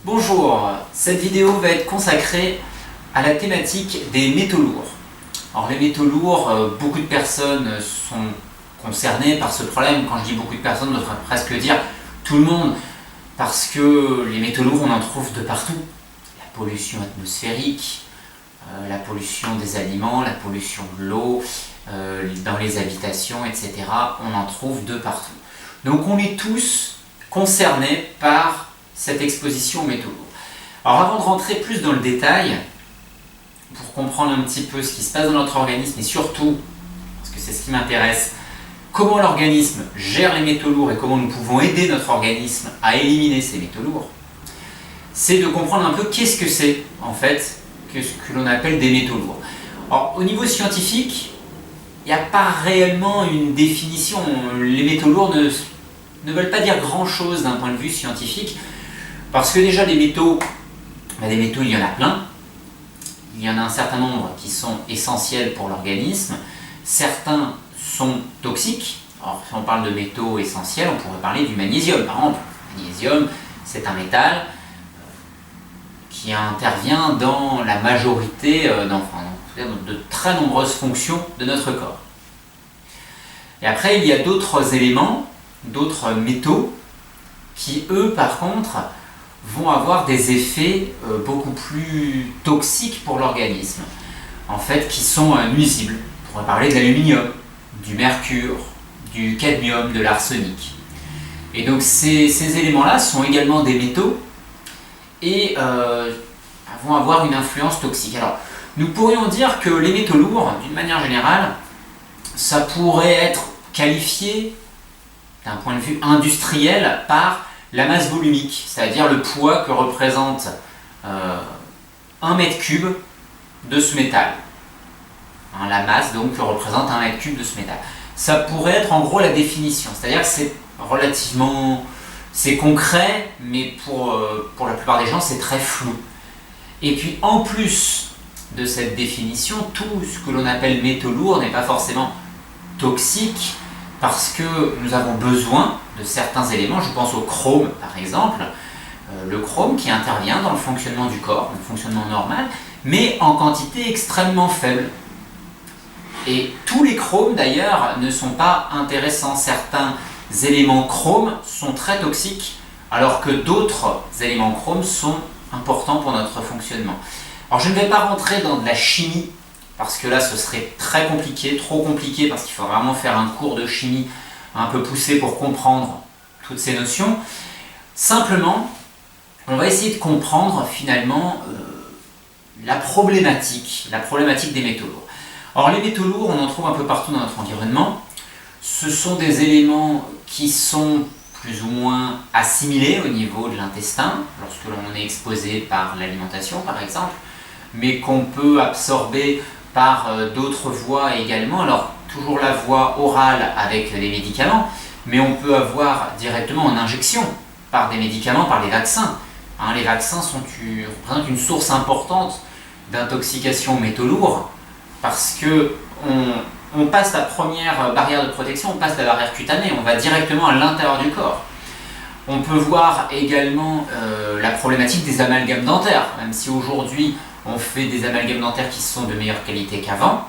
Bonjour, cette vidéo va être consacrée à la thématique des métaux lourds. Alors les métaux lourds, beaucoup de personnes sont concernées par ce problème. Quand je dis beaucoup de personnes, on devrait presque dire tout le monde, parce que les métaux lourds, on en trouve de partout. La pollution atmosphérique, la pollution des aliments, la pollution de l'eau, dans les habitations, etc. On en trouve de partout. Donc on est tous concernés par cette exposition aux métaux lourds. Alors avant de rentrer plus dans le détail, pour comprendre un petit peu ce qui se passe dans notre organisme et surtout, parce que c'est ce qui m'intéresse, comment l'organisme gère les métaux lourds et comment nous pouvons aider notre organisme à éliminer ces métaux lourds, c'est de comprendre un peu qu'est-ce que c'est en fait que ce que l'on appelle des métaux lourds. Alors au niveau scientifique, il n'y a pas réellement une définition. Les métaux lourds ne veulent pas dire grand-chose d'un point de vue scientifique, parce que déjà des métaux, il y en a plein. Il y en a un certain nombre qui sont essentiels pour l'organisme. Certains sont toxiques. Alors si on parle de métaux essentiels, on pourrait parler du magnésium par exemple. Le magnésium, c'est un métal qui intervient dans la majorité, de très nombreuses fonctions de notre corps. Et après, il y a d'autres éléments, d'autres métaux, qui eux, par contre, vont avoir des effets beaucoup plus toxiques pour l'organisme, en fait, qui sont nuisibles. On pourrait parler de l'aluminium, du mercure, du cadmium, de l'arsenic. Et donc ces éléments-là sont également des métaux et vont avoir une influence toxique. Alors, nous pourrions dire que les métaux lourds, d'une manière générale, ça pourrait être qualifié, d'un point de vue industriel, par la masse volumique, c'est-à-dire le poids que représente 1 mètre cube de ce métal. La masse donc que représente 1 mètre cube de ce métal. Ça pourrait être en gros la définition, c'est-à-dire que c'est concret, mais pour la plupart des gens c'est très flou. Et puis en plus de cette définition, tout ce que l'on appelle métaux lourds n'est pas forcément toxique, parce que nous avons besoin de certains éléments. Je pense au chrome par exemple, le chrome qui intervient dans le fonctionnement du corps, le fonctionnement normal, mais en quantité extrêmement faible. Et tous les chromes d'ailleurs ne sont pas intéressants. Certains éléments chromes sont très toxiques, alors que d'autres éléments chromes sont importants pour notre fonctionnement. Alors je ne vais pas rentrer dans de la chimie, parce que là ce serait très compliqué, trop compliqué, parce qu'il faut vraiment faire un cours de chimie un peu poussé pour comprendre toutes ces notions. Simplement, on va essayer de comprendre finalement la problématique des métaux lourds. Alors les métaux lourds, on en trouve un peu partout dans notre environnement. Ce sont des éléments qui sont plus ou moins assimilés au niveau de l'intestin, lorsque l'on est exposé par l'alimentation par exemple, mais qu'on peut absorber par d'autres voies également. Alors toujours la voie orale avec les médicaments, mais on peut avoir directement en injection par des médicaments, par les vaccins. Les vaccins représentent une source importante d'intoxication aux métaux lourds, parce que on passe la première barrière de protection, on passe la barrière cutanée, on va directement à l'intérieur du corps. On peut voir également la problématique des amalgames dentaires, même si aujourd'hui on fait des amalgames dentaires qui sont de meilleure qualité qu'avant.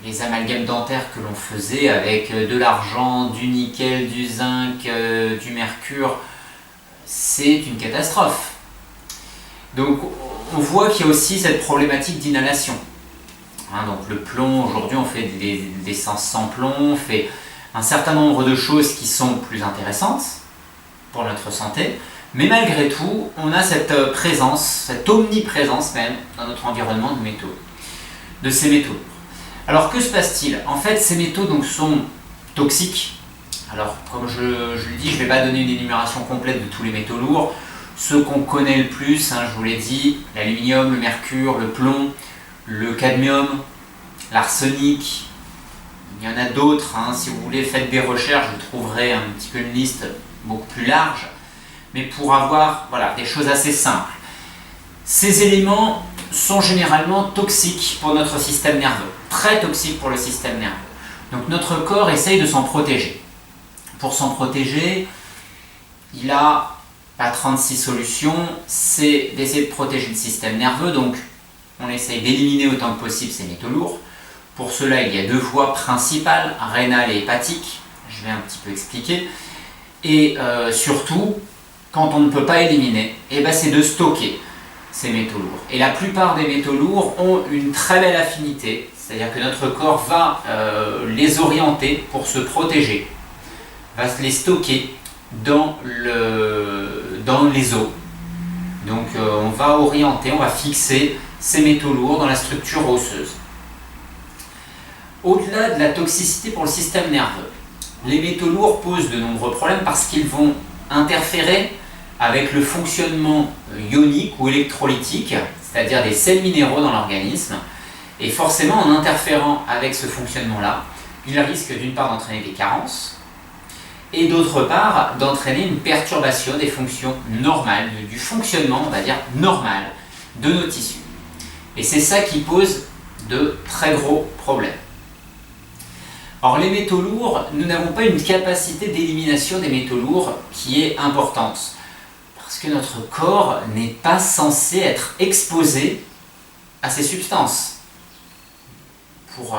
Les amalgames dentaires que l'on faisait avec de l'argent, du nickel, du zinc, du mercure, c'est une catastrophe. Donc on voit qu'il y a aussi cette problématique d'inhalation. Donc le plomb, aujourd'hui on fait des essences sans plomb, on fait un certain nombre de choses qui sont plus intéressantes pour notre santé, mais malgré tout, on a cette présence, cette omniprésence même dans notre environnement de ces métaux. Alors que se passe-t-il? En fait, ces métaux donc, sont toxiques. Alors comme je le dis, je ne vais pas donner une énumération complète de tous les métaux lourds. Ceux qu'on connaît le plus, je vous l'ai dit, l'aluminium, le mercure, le plomb, le cadmium, l'arsenic. Il y en a d'autres, si vous voulez, faites des recherches, vous trouverez un petit peu une liste beaucoup plus large. Mais pour avoir des choses assez simples. Ces éléments sont généralement toxiques pour notre système nerveux, très toxiques pour le système nerveux. Donc notre corps essaye de s'en protéger. Pour s'en protéger, il a pas 36 solutions, c'est d'essayer de protéger le système nerveux, donc on essaye d'éliminer autant que possible ces métaux lourds. Pour cela, il y a deux voies principales, rénale et hépatique, je vais un petit peu expliquer. Et surtout, quand on ne peut pas éliminer, c'est de stocker ces métaux lourds. Et la plupart des métaux lourds ont une très belle affinité, c'est-à-dire que notre corps va les orienter pour se protéger, va se les stocker dans les os. Donc on va orienter, on va fixer ces métaux lourds dans la structure osseuse. Au-delà de la toxicité pour le système nerveux, les métaux lourds posent de nombreux problèmes parce qu'ils vont interférer avec le fonctionnement ionique ou électrolytique, c'est-à-dire des sels minéraux dans l'organisme. Et forcément, en interférant avec ce fonctionnement-là, ils risquent d'une part d'entraîner des carences et d'autre part d'entraîner une perturbation des fonctions normales, du fonctionnement, on va dire, normal de nos tissus. Et c'est ça qui pose de très gros problèmes. Or, les métaux lourds, nous n'avons pas une capacité d'élimination des métaux lourds qui est importante. Parce que notre corps n'est pas censé être exposé à ces substances. Pour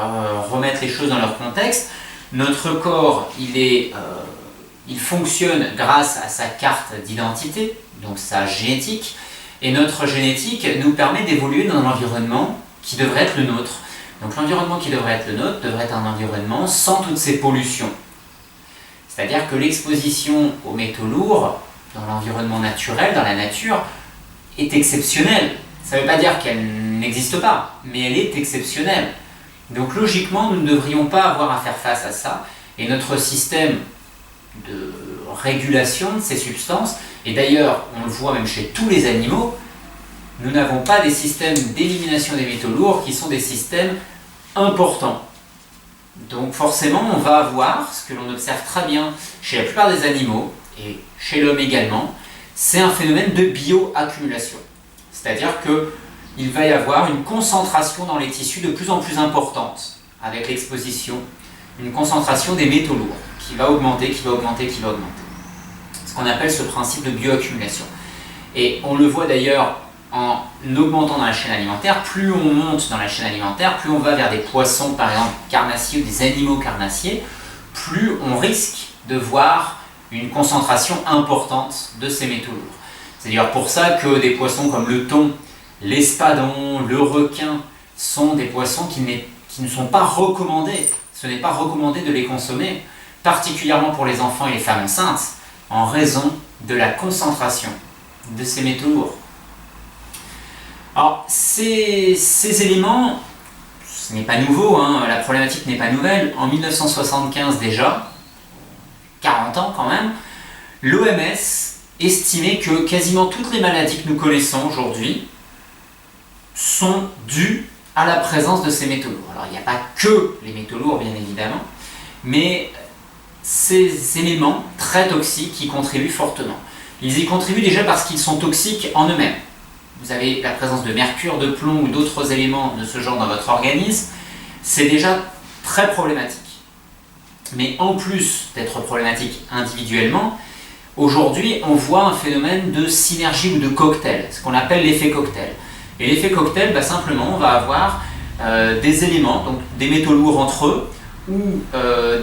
remettre les choses dans leur contexte, notre corps, il fonctionne grâce à sa carte d'identité, donc sa génétique, et notre génétique nous permet d'évoluer dans un environnement qui devrait être le nôtre. Donc l'environnement qui devrait être le nôtre devrait être un environnement sans toutes ces pollutions. C'est-à-dire que l'exposition aux métaux lourds dans l'environnement naturel, dans la nature, est exceptionnelle. Ça ne veut pas dire qu'elle n'existe pas, mais elle est exceptionnelle. Donc logiquement, nous ne devrions pas avoir à faire face à ça, et notre système de régulation de ces substances, et d'ailleurs on le voit même chez tous les animaux, nous n'avons pas des systèmes d'élimination des métaux lourds qui sont des systèmes importants. Donc forcément on va avoir, ce que l'on observe très bien chez la plupart des animaux, et chez l'homme également, c'est un phénomène de bioaccumulation. C'est-à-dire qu'il va y avoir une concentration dans les tissus de plus en plus importante avec l'exposition, une concentration des métaux lourds qui va augmenter, qui va augmenter, qui va augmenter. Ce qu'on appelle ce principe de bioaccumulation. Et on le voit d'ailleurs en augmentant dans la chaîne alimentaire. Plus on monte dans la chaîne alimentaire, plus on va vers des poissons par exemple carnassiers ou des animaux carnassiers, plus on risque de voir une concentration importante de ces métaux lourds. C'est d'ailleurs pour ça que des poissons comme le thon, l'espadon, le requin sont des poissons qui ne sont pas recommandés. Ce n'est pas recommandé de les consommer, particulièrement pour les enfants et les femmes enceintes, en raison de la concentration de ces métaux lourds. Alors, ces éléments, ce n'est pas nouveau, la problématique n'est pas nouvelle. En 1975 déjà, 40 ans quand même, l'OMS estimait que quasiment toutes les maladies que nous connaissons aujourd'hui sont dues à la présence de ces métaux lourds. Alors il n'y a pas que les métaux lourds bien évidemment, mais ces éléments très toxiques y contribuent fortement. Ils y contribuent déjà parce qu'ils sont toxiques en eux-mêmes. Vous avez la présence de mercure, de plomb ou d'autres éléments de ce genre dans votre organisme, c'est déjà très problématique. Mais en plus d'être problématique individuellement, aujourd'hui on voit un phénomène de synergie ou de cocktail, ce qu'on appelle l'effet cocktail. Et l'effet cocktail, simplement on va avoir des éléments, donc des métaux lourds entre eux, ou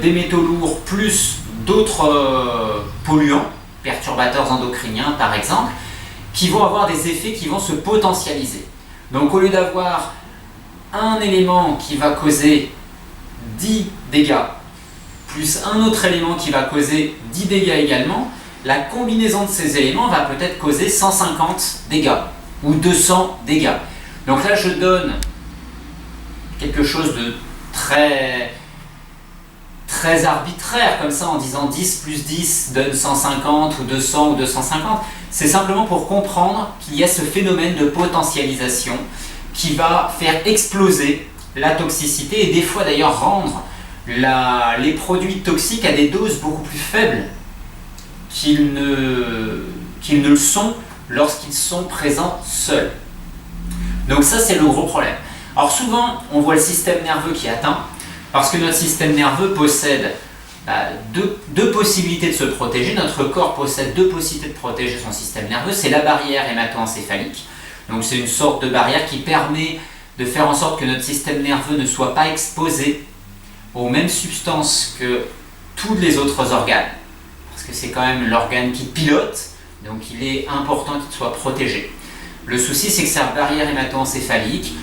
des métaux lourds plus d'autres polluants, perturbateurs endocriniens par exemple, qui vont avoir des effets qui vont se potentialiser. Donc au lieu d'avoir un élément qui va causer 10 dégâts, plus un autre élément qui va causer 10 dégâts également, la combinaison de ces éléments va peut-être causer 150 dégâts ou 200 dégâts. Donc là je donne quelque chose de très arbitraire comme ça en disant 10 plus 10 donne 150 ou 200 ou 250. C'est simplement pour comprendre qu'il y a ce phénomène de potentialisation qui va faire exploser la toxicité et des fois d'ailleurs rendre les produits toxiques à des doses beaucoup plus faibles qu'ils ne le sont lorsqu'ils sont présents seuls. Donc ça c'est le gros problème. Alors souvent on voit le système nerveux qui est atteint parce que notre système nerveux possède deux possibilités de se protéger. Notre corps possède deux possibilités de protéger son système nerveux. C'est la barrière hémato-encéphalique. Donc c'est une sorte de barrière qui permet de faire en sorte que notre système nerveux ne soit pas exposé aux mêmes substances que tous les autres organes. Parce que c'est quand même l'organe qui pilote, donc il est important qu'il soit protégé. Le souci, c'est que cette barrière hémato-encéphalique,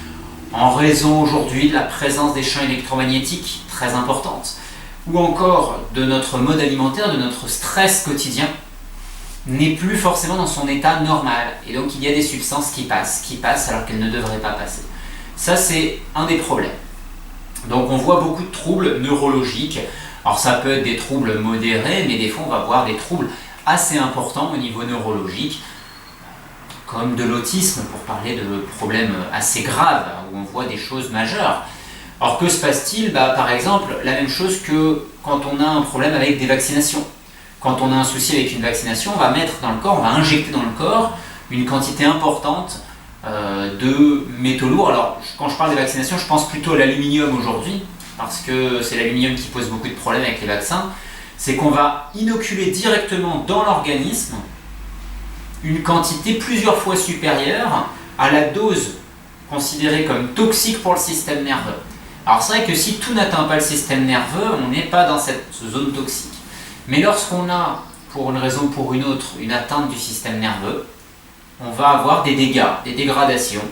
en raison aujourd'hui de la présence des champs électromagnétiques très importantes, ou encore de notre mode alimentaire, de notre stress quotidien, n'est plus forcément dans son état normal. Et donc il y a des substances qui passent alors qu'elles ne devraient pas passer. Ça, c'est un des problèmes. Donc on voit beaucoup de troubles neurologiques. Alors ça peut être des troubles modérés, mais des fois on va voir des troubles assez importants au niveau neurologique, comme de l'autisme, pour parler de problèmes assez graves, où on voit des choses majeures. Alors que se passe-t-il? Par exemple, la même chose que quand on a un problème avec des vaccinations. Quand on a un souci avec une vaccination, on va mettre dans le corps, on va injecter dans le corps une quantité importante de métaux lourds. Alors quand je parle des vaccinations, je pense plutôt à l'aluminium aujourd'hui, parce que c'est l'aluminium qui pose beaucoup de problèmes avec les vaccins. C'est qu'on va inoculer directement dans l'organisme une quantité plusieurs fois supérieure à la dose considérée comme toxique pour le système nerveux. Alors c'est vrai que si tout n'atteint pas le système nerveux, on n'est pas dans cette zone toxique. Mais lorsqu'on a, pour une raison ou pour une autre, une atteinte du système nerveux, on va avoir des dégâts, des dégradations.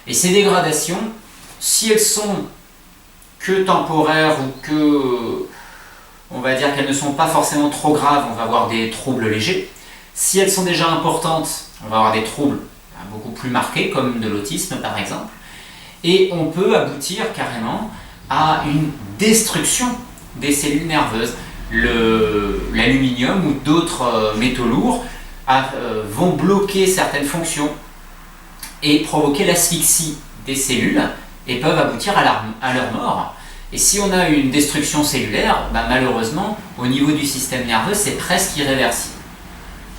Et ces dégradations, si elles sont que temporaires ou que, on va dire qu'elles ne sont pas forcément trop graves, on va avoir des troubles légers. Si elles sont déjà importantes, on va avoir des troubles beaucoup plus marqués, comme de l'autisme par exemple. Et on peut aboutir carrément à une destruction des cellules nerveuses. L'aluminium ou d'autres métaux lourds vont bloquer certaines fonctions et provoquer l'asphyxie des cellules et peuvent aboutir à leur mort. Et si on a une destruction cellulaire, malheureusement, au niveau du système nerveux, c'est presque irréversible.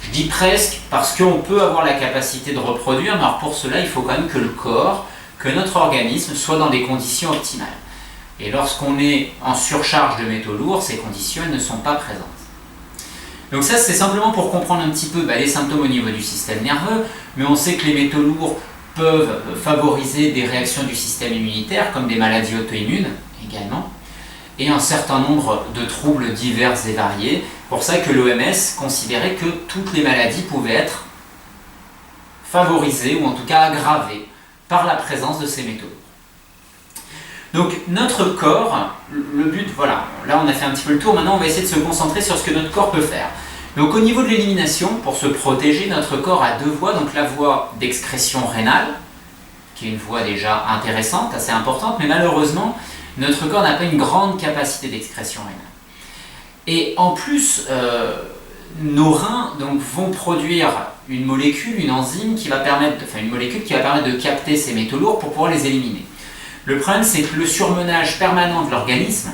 Je dis presque parce qu'on peut avoir la capacité de reproduire, mais alors pour cela, il faut quand même que le corps, que notre organisme soit dans des conditions optimales. Et lorsqu'on est en surcharge de métaux lourds, ces conditions elles ne sont pas présentes. Donc ça, c'est simplement pour comprendre un petit peu les symptômes au niveau du système nerveux, mais on sait que les métaux lourds peuvent favoriser des réactions du système immunitaire, comme des maladies auto-immunes également, et un certain nombre de troubles divers et variés. Pour ça que l'OMS considérait que toutes les maladies pouvaient être favorisées, ou en tout cas aggravées, par la présence de ces métaux. Donc notre corps, le but, voilà, là on a fait un petit peu le tour, maintenant on va essayer de se concentrer sur ce que notre corps peut faire. Donc au niveau de l'élimination, pour se protéger, notre corps a deux voies, donc la voie d'excrétion rénale, qui est une voie déjà intéressante, assez importante, mais malheureusement, notre corps n'a pas une grande capacité d'excrétion rénale. Et en plus, nos reins donc, vont produire une molécule, une enzyme qui va permettre, de capter ces métaux lourds pour pouvoir les éliminer. Le problème, c'est que le surmenage permanent de l'organisme,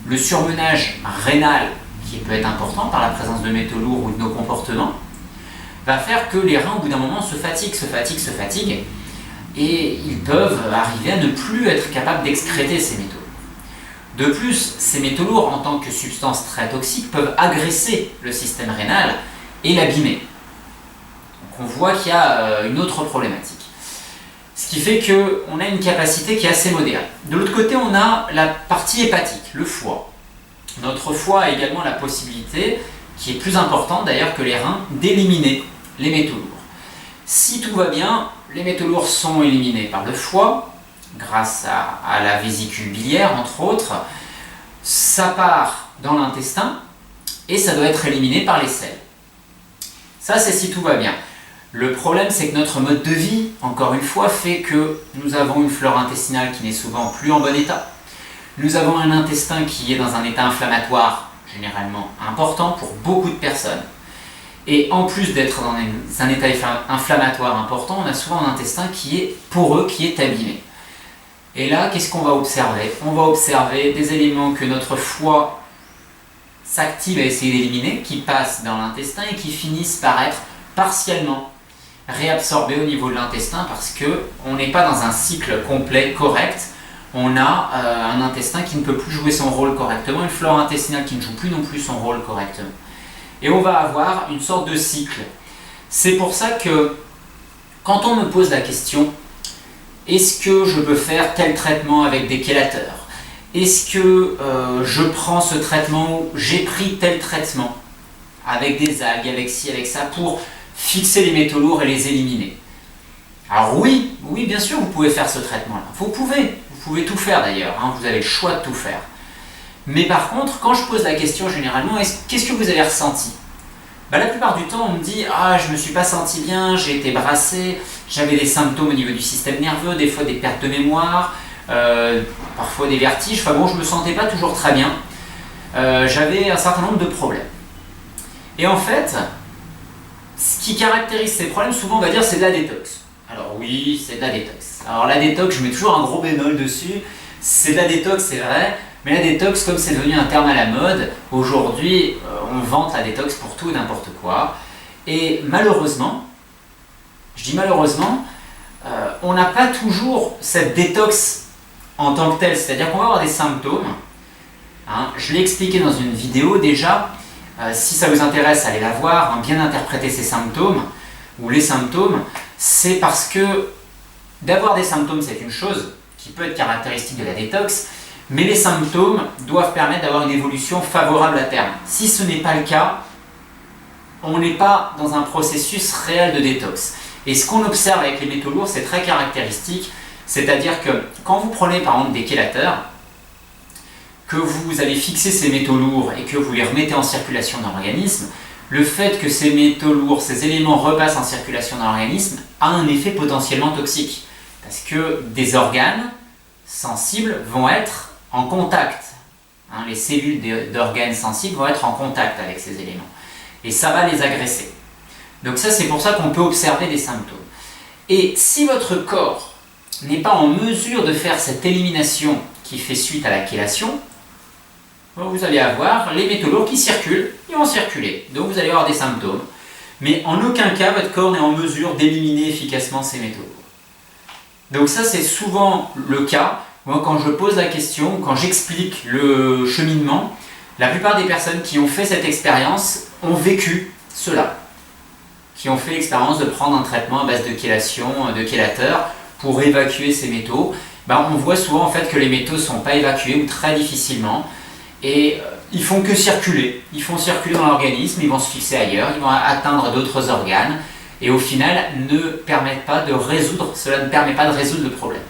le surmenage rénal, qui peut être important par la présence de métaux lourds ou de nos comportements, va faire que les reins, au bout d'un moment, se fatiguent, et ils peuvent arriver à ne plus être capables d'excréter ces métaux. De plus, ces métaux lourds, en tant que substances très toxiques, peuvent agresser le système rénal et l'abîmer. Donc on voit qu'il y a une autre problématique. Ce qui fait qu'on a une capacité qui est assez modérée. De l'autre côté, on a la partie hépatique, le foie. Notre foie a également la possibilité, qui est plus importante d'ailleurs que les reins, d'éliminer les métaux lourds. Si tout va bien, les métaux lourds sont éliminés par le foie, grâce à la vésicule biliaire entre autres. Ça part dans l'intestin et ça doit être éliminé par les selles. Ça, c'est si tout va bien. Le problème, c'est que notre mode de vie, encore une fois, fait que nous avons une flore intestinale qui n'est souvent plus en bon état. Nous avons un intestin qui est dans un état inflammatoire généralement important pour beaucoup de personnes. Et en plus d'être dans un état inflammatoire important, on a souvent un intestin qui est poreux, qui est abîmé. Et là, qu'est-ce qu'on va observer? On va observer des éléments que notre foie s'active à essayer d'éliminer, qui passent dans l'intestin et qui finissent par être partiellement réabsorbés au niveau de l'intestin parce qu'on n'est pas dans un cycle complet correct on a un intestin qui ne peut plus jouer son rôle correctement, une flore intestinale qui ne joue plus non plus son rôle correctement. Et on va avoir une sorte de cycle. C'est pour ça que quand on me pose la question, est-ce que je peux faire tel traitement avec des chélateurs? Est-ce que je prends ce traitement ou j'ai pris tel traitement avec des algues, avec ci, avec ça, pour fixer les métaux lourds et les éliminer? Alors oui, bien sûr, vous pouvez faire ce traitement-là. Vous pouvez tout faire d'ailleurs, hein, vous avez le choix de tout faire. Mais par contre, quand je pose la question généralement, qu'est-ce que vous avez ressenti? La plupart du temps, on me dit « Ah, je ne me suis pas senti bien, j'ai été brassé, j'avais des symptômes au niveau du système nerveux, des fois des pertes de mémoire, parfois des vertiges, enfin bon, je ne me sentais pas toujours très bien, j'avais un certain nombre de problèmes. » Et en fait, ce qui caractérise ces problèmes, souvent on va dire c'est de la détox. Alors oui, c'est de la détox. Alors la détox, je mets toujours un gros bémol dessus, c'est de la détox, c'est vrai, mais la détox, comme c'est devenu un terme à la mode, aujourd'hui, on vante la détox pour tout et n'importe quoi. Et malheureusement, je dis malheureusement, on n'a pas toujours cette détox en tant que telle. C'est-à-dire qu'on va avoir des symptômes. Hein, je l'ai expliqué dans une vidéo déjà. Si ça vous intéresse, allez la voir. Hein, bien interpréter ces symptômes, ou les symptômes, c'est parce que d'avoir des symptômes, c'est une chose qui peut être caractéristique de la détox, mais les symptômes doivent permettre d'avoir une évolution favorable à terme. Si ce n'est pas le cas, on n'est pas dans un processus réel de détox. Et ce qu'on observe avec les métaux lourds, c'est très caractéristique, c'est-à-dire que quand vous prenez par exemple des chélateurs, que vous allez fixer ces métaux lourds et que vous les remettez en circulation dans l'organisme, le fait que ces métaux lourds, ces éléments repassent en circulation dans l'organisme a un effet potentiellement toxique. Parce que des organes sensibles vont être en contact. Hein, les cellules d'organes sensibles vont être en contact avec ces éléments. Et ça va les agresser. Donc ça, c'est pour ça qu'on peut observer des symptômes. Et si votre corps n'est pas en mesure de faire cette élimination qui fait suite à la chélation, vous allez avoir les métaux lourds qui circulent, ils vont circuler. Donc vous allez avoir des symptômes. Mais en aucun cas, votre corps n'est en mesure d'éliminer efficacement ces métaux lourds. Donc ça, c'est souvent le cas. Moi, quand je pose la question, quand j'explique le cheminement, la plupart des personnes qui ont fait cette expérience ont vécu cela. Qui ont fait l'expérience de prendre un traitement à base de chélation, de chélateur, pour évacuer ces métaux. On voit souvent en fait que les métaux ne sont pas évacués ou très difficilement. Et ils font que circuler. Ils font circuler dans l'organisme, ils vont se fixer ailleurs, ils vont atteindre d'autres organes. Et au final, cela ne permet pas de résoudre le problème.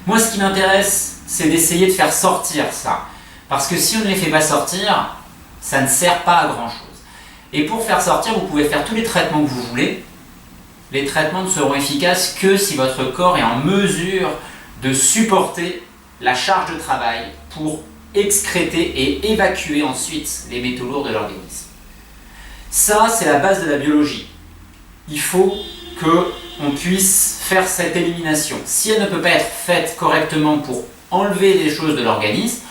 Moi, ce qui m'intéresse, c'est d'essayer de faire sortir ça. Parce que si on ne les fait pas sortir, ça ne sert pas à grand-chose. Et pour faire sortir, vous pouvez faire tous les traitements que vous voulez. Les traitements ne seront efficaces que si votre corps est en mesure de supporter la charge de travail pour excréter et évacuer ensuite les métaux lourds de l'organisme. Ça, c'est la base de la biologie. Il faut qu'on puisse faire cette élimination. Si elle ne peut pas être faite correctement pour enlever les choses de l'organisme,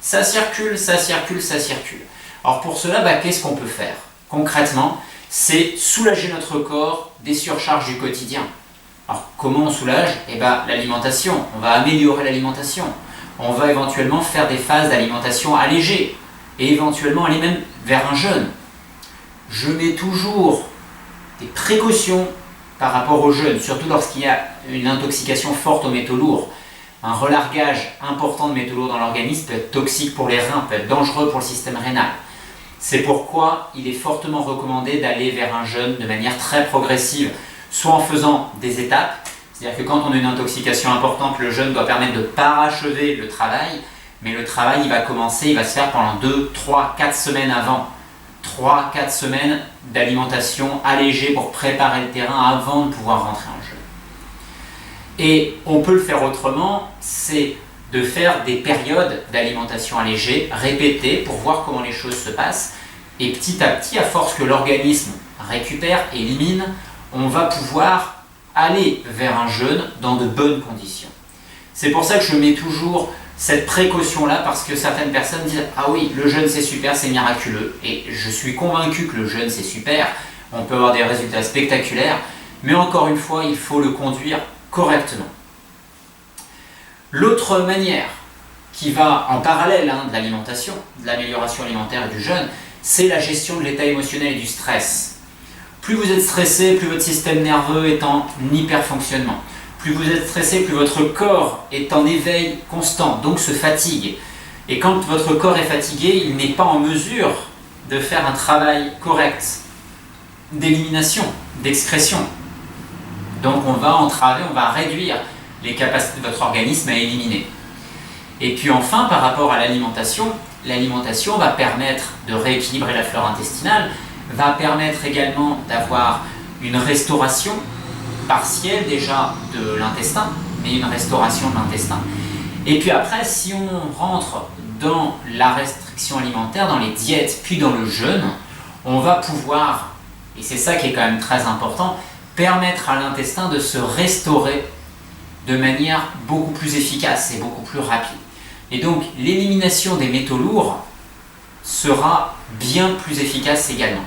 ça circule, ça circule, ça circule. Alors pour cela, qu'est-ce qu'on peut faire? Concrètement, c'est soulager notre corps des surcharges du quotidien. Alors comment on soulage? L'alimentation. On va améliorer l'alimentation. On va éventuellement faire des phases d'alimentation allégée et éventuellement aller même vers un jeûne. Je mets toujours des précautions par rapport au jeûne, surtout lorsqu'il y a une intoxication forte aux métaux lourds. Un relargage important de métaux lourds dans l'organisme peut être toxique pour les reins, peut être dangereux pour le système rénal. C'est pourquoi il est fortement recommandé d'aller vers un jeûne de manière très progressive, soit en faisant des étapes, c'est-à-dire que quand on a une intoxication importante, le jeûne doit permettre de parachever le travail, mais le travail il va commencer, il va se faire pendant 2, 3, 4 semaines avant. 3, 4 semaines d'alimentation allégée pour préparer le terrain avant de pouvoir rentrer en jeûne. Et on peut le faire autrement, c'est de faire des périodes d'alimentation allégée, répétées, pour voir comment les choses se passent. Et petit à petit, à force que l'organisme récupère, élimine, on va pouvoir aller vers un jeûne dans de bonnes conditions. C'est pour ça que je mets toujours cette précaution-là, parce que certaines personnes disent « Ah oui, le jeûne c'est super, c'est miraculeux ». Et je suis convaincu que le jeûne c'est super, on peut avoir des résultats spectaculaires, mais encore une fois, il faut le conduire correctement. L'autre manière qui va en parallèle de l'alimentation, de l'amélioration alimentaire et du jeûne, c'est la gestion de l'état émotionnel et du stress. Plus vous êtes stressé, plus votre système nerveux est en hyperfonctionnement. Plus vous êtes stressé, plus votre corps est en éveil constant, donc se fatigue. Et quand votre corps est fatigué, il n'est pas en mesure de faire un travail correct d'élimination, d'excrétion. Donc on va entraver, on va réduire les capacités de votre organisme à éliminer. Et puis enfin, par rapport à l'alimentation va permettre de rééquilibrer la flore intestinale, va permettre également d'avoir une restauration partielle déjà de l'intestin, mais une restauration de l'intestin. Et puis après, si on rentre dans la restriction alimentaire, dans les diètes, puis dans le jeûne, on va pouvoir, et c'est ça qui est quand même très important, permettre à l'intestin de se restaurer de manière beaucoup plus efficace et beaucoup plus rapide. Et donc l'élimination des métaux lourds sera bien plus efficace également.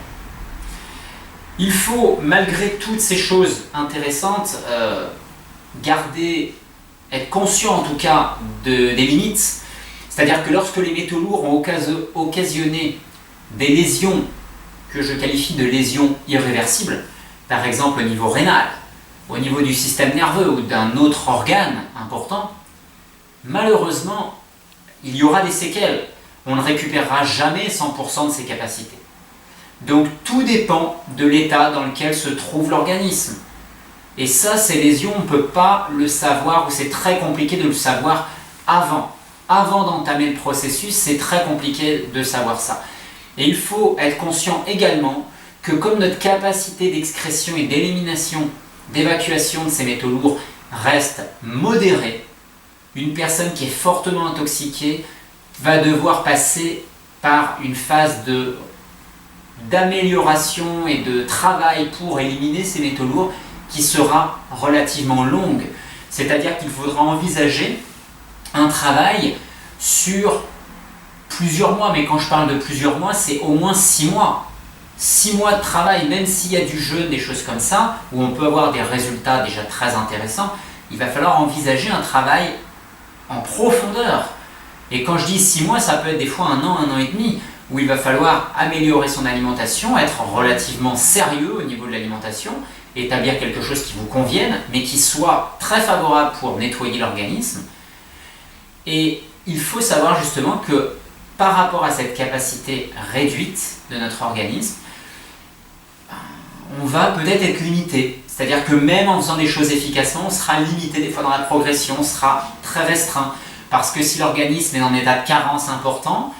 Il faut, malgré toutes ces choses intéressantes, être conscient en tout cas des limites. C'est-à-dire que lorsque les métaux lourds ont occasionné des lésions que je qualifie de lésions irréversibles, par exemple au niveau rénal, au niveau du système nerveux ou d'un autre organe important, malheureusement, il y aura des séquelles. On ne récupérera jamais 100% de ses capacités. Donc tout dépend de l'état dans lequel se trouve l'organisme. Et ça, ces lésions, on ne peut pas le savoir, ou c'est très compliqué de le savoir avant. Avant d'entamer le processus, c'est très compliqué de savoir ça. Et il faut être conscient également que comme notre capacité d'excrétion et d'élimination, d'évacuation de ces métaux lourds reste modérée, une personne qui est fortement intoxiquée va devoir passer par une phase d'amélioration et de travail pour éliminer ces métaux lourds qui sera relativement longue. C'est-à-dire qu'il faudra envisager un travail sur plusieurs mois, mais quand je parle de plusieurs mois, c'est au moins 6 mois. 6 mois de travail, même s'il y a du jeûne, des choses comme ça, où on peut avoir des résultats déjà très intéressants, il va falloir envisager un travail en profondeur. Et quand je dis 6 mois, ça peut être des fois 1 an et demi, où il va falloir améliorer son alimentation, être relativement sérieux au niveau de l'alimentation, établir quelque chose qui vous convienne, mais qui soit très favorable pour nettoyer l'organisme. Et il faut savoir justement que par rapport à cette capacité réduite de notre organisme, on va peut-être être limité. C'est-à-dire que même en faisant des choses efficacement, on sera limité des fois dans la progression, on sera très restreint. Parce que si l'organisme est en état de carence important,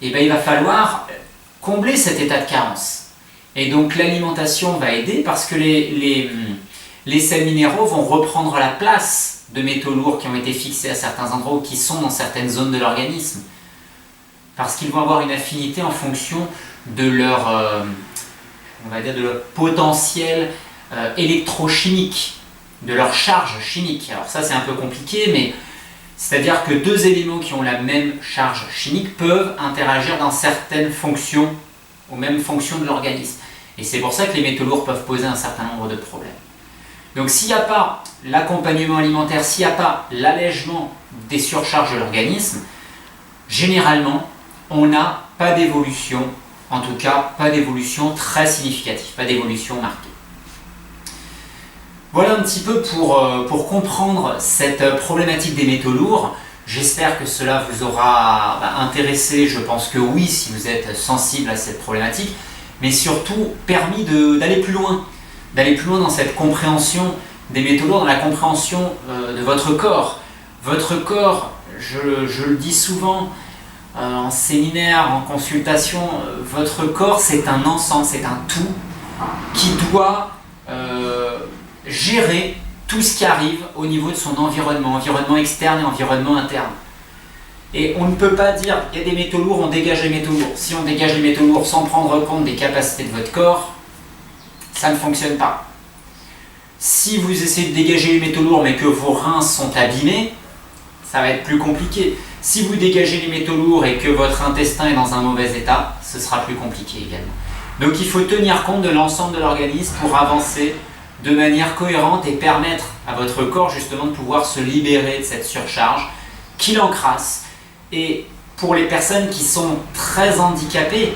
eh bien, il va falloir combler cet état de carence. Et donc l'alimentation va aider parce que les sels minéraux vont reprendre la place de métaux lourds qui ont été fixés à certains endroits ou qui sont dans certaines zones de l'organisme. Parce qu'ils vont avoir une affinité en fonction de leur, de leur potentiel électrochimique, de leur charge chimique. Alors ça c'est un peu compliqué, mais c'est-à-dire que 2 éléments qui ont la même charge chimique peuvent interagir dans certaines fonctions, aux mêmes fonctions de l'organisme. Et c'est pour ça que les métaux lourds peuvent poser un certain nombre de problèmes. Donc s'il n'y a pas l'accompagnement alimentaire, s'il n'y a pas l'allègement des surcharges de l'organisme, généralement, on n'a pas d'évolution, en tout cas pas d'évolution très significative, pas d'évolution marquée. Voilà un petit peu pour comprendre cette problématique des métaux lourds. J'espère que cela vous aura intéressé, je pense que oui, si vous êtes sensible à cette problématique, mais surtout permis d'aller plus loin dans cette compréhension des métaux lourds, dans la compréhension de votre corps. Votre corps, je le dis souvent en séminaire, en consultation, votre corps c'est un ensemble, c'est un tout qui doit gérer tout ce qui arrive au niveau de son environnement externe et environnement interne. Et on ne peut pas dire, il y a des métaux lourds, on dégage les métaux lourds. Si on dégage les métaux lourds sans prendre compte des capacités de votre corps, ça ne fonctionne pas. Si vous essayez de dégager les métaux lourds mais que vos reins sont abîmés, ça va être plus compliqué. Si vous dégagez les métaux lourds et que votre intestin est dans un mauvais état, ce sera plus compliqué également. Donc il faut tenir compte de l'ensemble de l'organisme pour avancer de manière cohérente et permettre à votre corps justement de pouvoir se libérer de cette surcharge qui l'encrasse. Et pour les personnes qui sont très handicapées,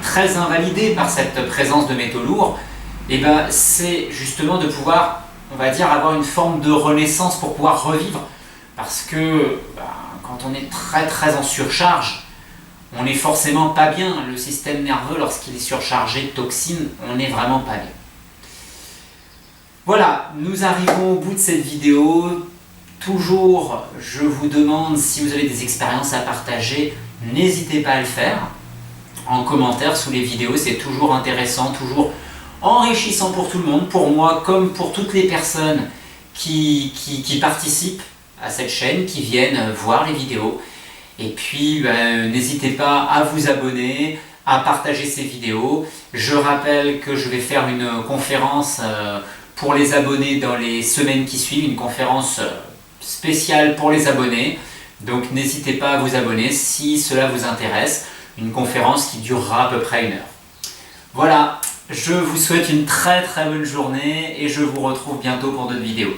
très invalidées par cette présence de métaux lourds, et ben c'est justement de pouvoir, on va dire, avoir une forme de renaissance pour pouvoir revivre. Parce que quand on est très en surcharge, on n'est forcément pas bien. Le système nerveux, lorsqu'il est surchargé de toxines, on n'est vraiment pas bien. Voilà, nous arrivons au bout de cette vidéo. Toujours, je vous demande si vous avez des expériences à partager, n'hésitez pas à le faire en commentaire sous les vidéos. C'est toujours intéressant, toujours enrichissant pour tout le monde, pour moi comme pour toutes les personnes qui participent à cette chaîne, qui viennent voir les vidéos. Et puis, n'hésitez pas à vous abonner, à partager ces vidéos. Je rappelle que je vais faire une conférence pour les abonnés dans les semaines qui suivent, une conférence spéciale pour les abonnés. Donc n'hésitez pas à vous abonner si cela vous intéresse. Une conférence qui durera à peu près 1 heure. Voilà, je vous souhaite une très bonne journée et je vous retrouve bientôt pour d'autres vidéos.